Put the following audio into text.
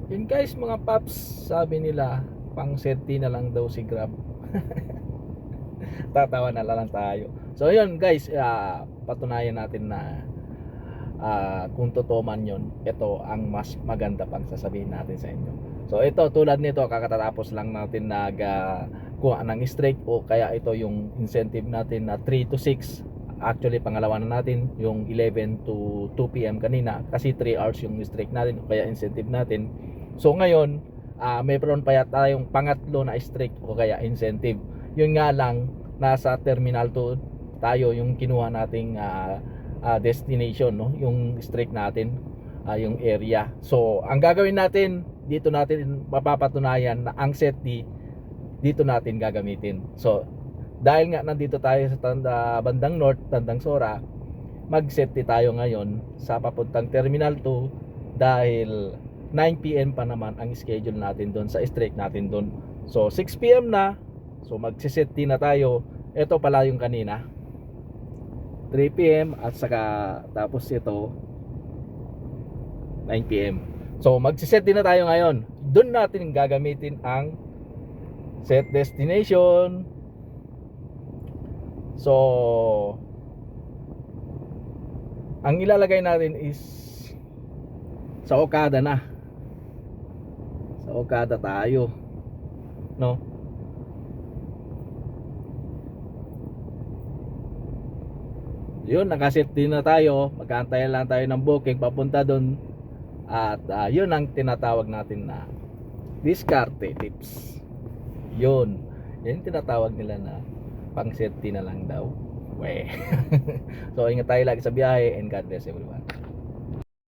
Yun guys mga paps, sabi nila pang safety na lang daw si Grab. Tatawa na lang tayo. So yun guys, patunayan natin na kung totoo man yun, ito ang mas maganda pang sasabihin natin sa inyo. So ito, tulad nito, kakatapos lang natin kuha ng strike, o kaya ito yung incentive natin na 3 to 6. Actually pangalawa na natin yung 11 to 2 PM kanina, kasi 3 hours yung strike natin o kaya incentive natin. So ngayon, mayroon pa yata tayong pangatlo na strike o kaya incentive. Yun nga lang, nasa terminal 2 tayo yung kinuha nating destination, no? Yung strike natin, yung area. So ang gagawin natin, dito natin mapapatunayan na ang safety dito natin gagamitin. So dahil nga nandito tayo sa bandang north, Tandang Sora, mag-safety tayo ngayon sa papuntang Terminal 2 dahil 9 PM pa naman ang schedule natin doon sa strike natin doon. So 6 PM na, so mag-safety na tayo. Ito pala yung kanina, 3 PM, at saka tapos ito 9 PM. So mag-safety na tayo ngayon. Doon natin gagamitin ang set destination. So ang ilalagay natin is sa Okada na. Sa Okada tayo, no? Yun, nakaset din na tayo. Magkaantayan lang tayo ng booking papunta doon. At yun ang tinatawag natin na diskarte tips. Yun, yun tinatawag nila na pang safety na lang daw. We. So ingat tayo lagi sa biyahe, and God bless everyone.